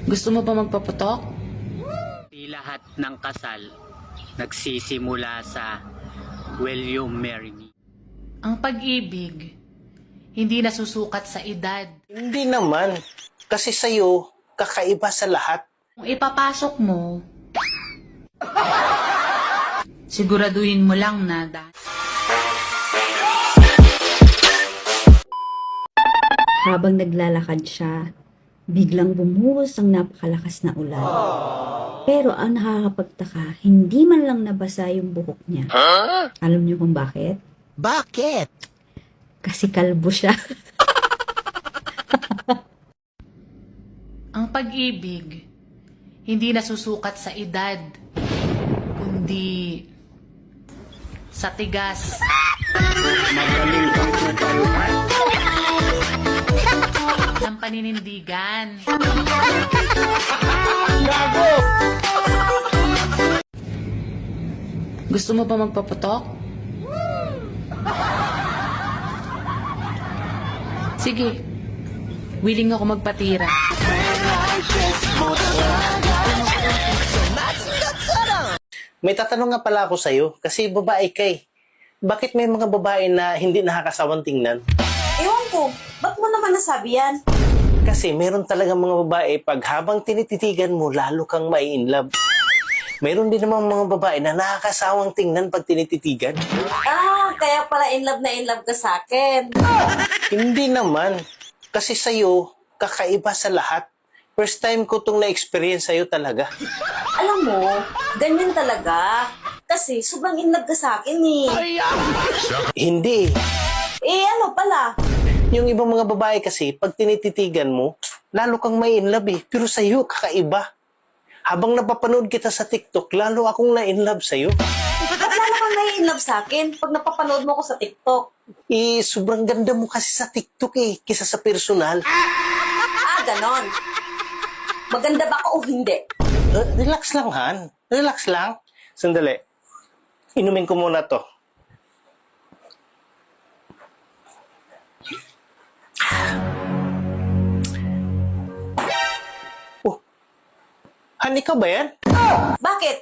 Gusto mo ba magpaputok? Di lahat ng kasal nagsisimula sa Will You Marry Me? Ang pag-ibig, hindi nasusukat sa edad. Hindi naman. Kasi sa'yo, kakaiba sa lahat. Kung ipapasok mo, siguraduhin mo lang na Habang naglalakad siya, biglang bumuhos ang napakalakas na ulan. Pero ang nakakapagtaka, hindi man lang nabasa yung buhok niya. Alam niyo kung bakit? Bakit? Kasi kalbo siya. ang pag-ibig, hindi nasusukat sa edad, kundi sa tigas. ng paninindigan. Gusto mo ba magpaputok? Sige, willing ako magpatira. May tatanong nga pala ako sa'yo, kasi babae ka eh. Bakit may mga babae na hindi nakakasawang tingnan? Ewan ko, ba't mo naman nasabi yan? Kasi meron talaga mga babae, pag habang tinititigan mo, lalo kang mai-inlove. Meron din naman mga babae na nakakasawang tingnan pag tinititigan. Ah, kaya pala in love ka sa akin. Hindi naman. Kasi sa'yo, kakaiba sa lahat. First time ko itong na-experience sa'yo talaga. Alam mo, ganyan talaga. Kasi sobrang in love ka sa akin eh. Hindi. Eh ano pala? Yung ibang mga babae kasi, pag tinititigan mo, lalo kang may in love eh. Pero sa'yo, kakaiba. Habang napapanood kita sa TikTok, lalo akong na-in-love sa'yo. Ba't lalo kang in love sa akin pag napapanood mo ko sa TikTok? Eh, sobrang ganda mo kasi sa TikTok eh, kisa sa personal. Ah, ganon. Maganda ba ako o hindi? Relax lang, Han. Relax lang. Sandali. Inumin ko muna to. Oh. Han, ikaw ba yan? Bakit?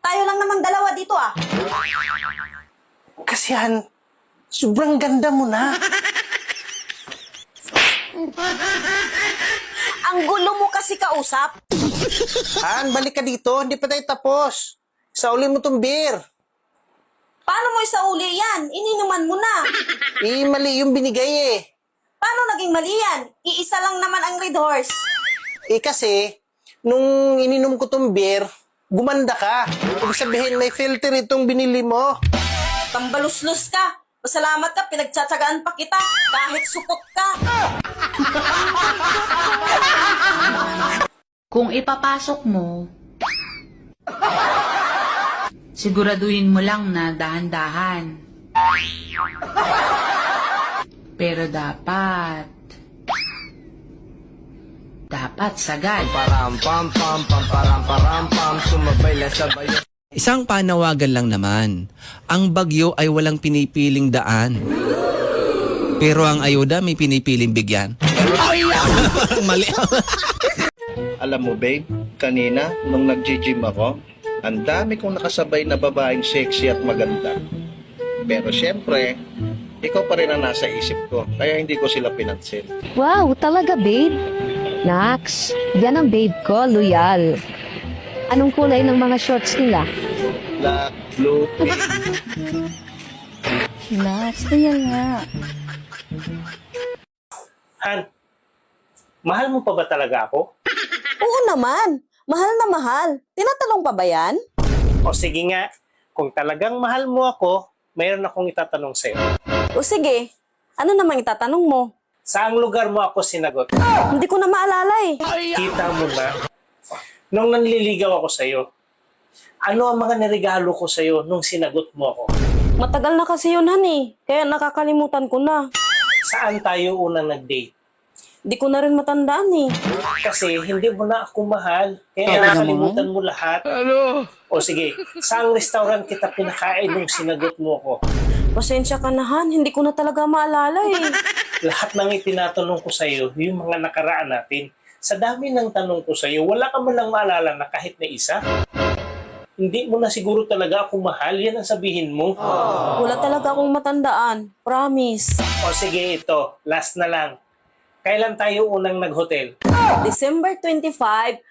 Tayo lang namang dalawa dito ah. Kasi Han, sobrang ganda mo na. Ang gulo mo kasi kausap. Han, balik ka dito. Hindi pa tayo tapos. Saulin mo tong beer. Paano mo isauli yan? Ininuman mo na. Eh, mali yung binigay eh. Paano naging mali yan? Iisa lang naman ang Red Horse. Eh kasi, nung ininom ko tong beer, gumanda ka. Ibig sabihin, may filter itong binili mo. Tambaluslos ka. Pasalamat ka, pinagtsatsagaan pa kita. Kahit supot ka. Kung ipapasok mo, siguraduhin mo lang na dahan-dahan. Pero dapat sagad. Isang panawagan lang naman. Ang bagyo ay walang pinipiling daan. Pero ang ayuda may pinipiling bigyan. Parang mali. Alam mo babe, kanina nung nag-gym ako, ang dami kong nakasabay na babaeng sexy at maganda. Pero syempre, ikaw pa rin ang nasa isip ko, kaya hindi ko sila pinansin. Wow, talaga babe? Nax, yan ang babe ko, loyal. Anong kulay ng mga shorts nila? Black, blue, pink. Nax, yan nga. Han, mahal mo pa ba talaga ako? Oo naman. Mahal na mahal. Tinatanong pa ba yan? O sige nga, kung talagang mahal mo ako, mayroon akong itatanong sa'yo. O sige, ano namang itatanong mo? Saang lugar mo ako sinagot? Hindi ko na maalala eh. Kita mo na, nung nanliligaw ako sa'yo, ano ang mga niregalo ko sa'yo nung sinagot mo ako? Matagal na kasi yun, honey. Kaya nakakalimutan ko na. Saan tayo unang nag-date? Di ko na rin matandaan eh. Kasi hindi mo na ako mahal. Kaya nakalimutan mo lahat. O sige, saang restaurant kita pinakain nung sinagot mo ako? Pasensya ka na, Han. Hindi ko na talaga maalala eh. Lahat ng itinatanong ko sa'yo, yung mga nakaraan natin. Sa dami ng tanong ko sa'yo, wala ka man lang maalala na kahit na isa? Hindi mo na siguro talaga ako mahal, yan ang sabihin mo. Wala talaga akong matandaan. Promise. O sige, ito, last na lang. Kailan tayo unang nag-hotel? December 25,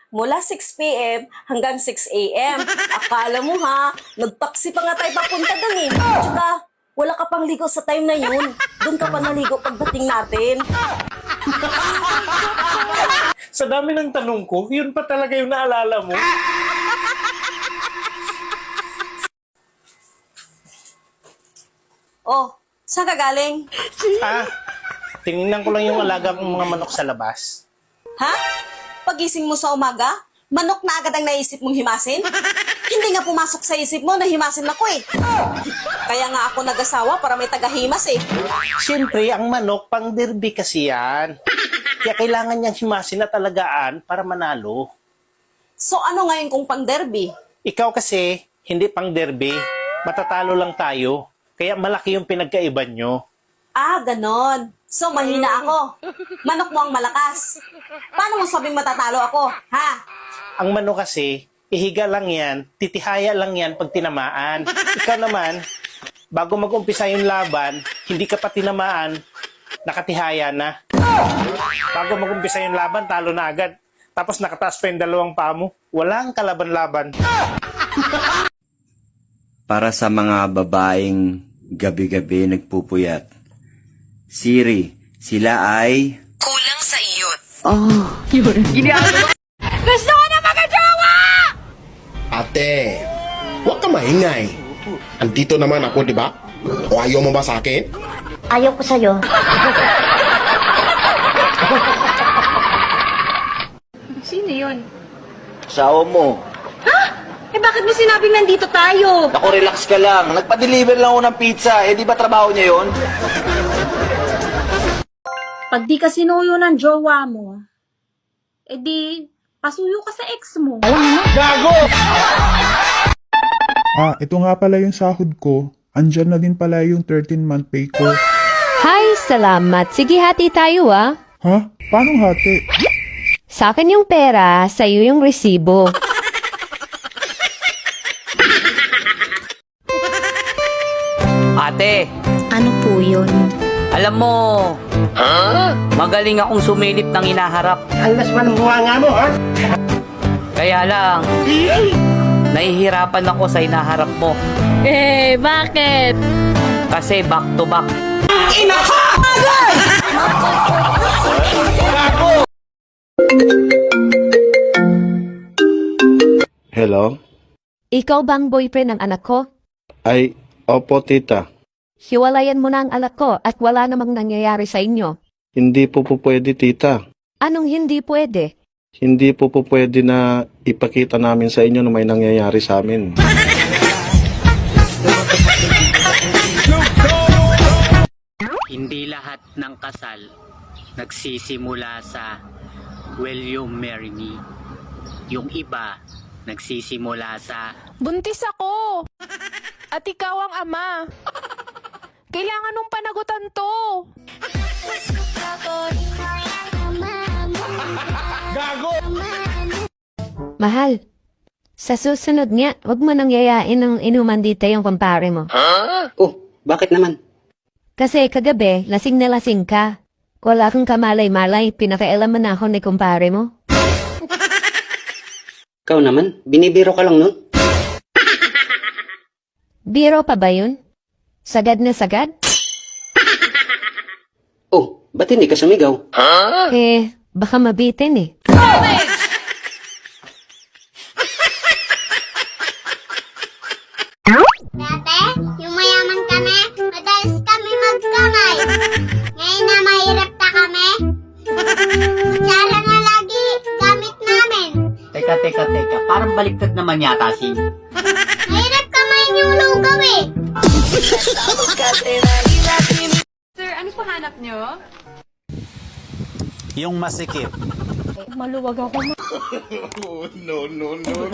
mula 6 p.m. hanggang 6 a.m. Akala mo ha, nagtaksi pa nga tayo papunta dun eh. Tsaka, wala ka pang ligo sa time na yun. Doon ka pa naligo pagdating natin. Sa dami ng tanong ko, yun pa talaga yung naalala mo. Oh, saan ka galing? Tinignan ko lang yung alaga kong mga manok sa labas. Ha? Pagising mo sa umaga, manok na agad ang naisip mong himasin? Hindi nga pumasok sa isip mo na himasin ako eh. Kaya nga ako nag-asawa para may tagahimas eh. Siyempre, ang manok, pang derby kasi yan. Kaya kailangan niyang himasin na talagaan para manalo. So ano ngayon kung pang-derby? Ikaw kasi, hindi pang derby. Matatalo lang tayo. Kaya malaki yung pinagkaiban nyo. Ah, ganon. So mahina ako. Manok mo ang malakas. Paano mo sabing matatalo ako, ha? Ang manok kasi, ihiga lang yan, titihaya lang yan pag tinamaan. Ikaw naman, bago mag-umpisa yung laban, hindi ka pa tinamaan, nakatihaya na. Bago mag-umpisa yung laban, talo na agad. Tapos nakataas pa yung dalawang paa mo. Walang kalaban-laban. Para sa mga babaeng gabi-gabi nagpupuyat. Siri, sila ay... Kulang sa iyot. Ate, huwag ka maingay. Andito naman ako, di ba? O ayaw mo ba sa akin? Ayaw ko sa'yo. Sino yun? Asawa mo. Eh bakit mo sinabing nandito tayo? Ako, relax ka lang. Nagpa-deliver lang ako ng pizza. Eh, di ba trabaho niya yon? Pag di ka sinuyo ng jowa mo, edi pasuyo ka sa ex mo. Ito nga pala yung sahod ko. Andyan na din pala yung 13-month pay ko. Hi, salamat. Sige, hati tayo ah. Ha? Paano hati? Sa akin yung pera, sa'yo yung resibo. Ate, Ano po yun? alam mo, magaling akong sumilip ng hinaharap. Alas man ang buwanga mo, ha? Kaya lang, nahihirapan ako sa hinaharap mo. Eh, bakit? Kasi back to back. Hello? Ikaw bang boyfriend ng anak ko? Ay, opo tita. Hiwalayan mo na ang anak ko at wala namang nangyayari sa inyo. Hindi po pwede tita. Anong hindi pwede? Hindi po pwede na ipakita namin sa inyo na may nangyayari sa amin. Hindi lahat ng kasal nagsisimula sa will you marry me? Yung iba nagsisimula sa Buntis ako! At ikaw ang ama. Kailangan nung panagutan to. Mahal, sa susunod nga, wag mo nang yayain ng inuman dito yung kumpare mo. Oh, bakit naman? Kasi kagabi, lasing na lasing ka. Wala kang kamalay-malay, pinakailaman na ako ni kumpare mo. Ikaw naman, binibiro ka lang nun. Biro pa ba yun? Sagad na sagad? Oh, ba't hindi ka sumigaw? Eh, baka mabitin eh. Dati, yung mayaman kami, madalas kami magkamay. Ngayon na mahirap na kami, kutsara na lagi gamit namin. Teka, parang baliktad naman yata si... Mahirap kamay yung lugaw eh. Sir, ano pa hanap nyo? Yung masikip. Maluwag ako. No, no, no, no.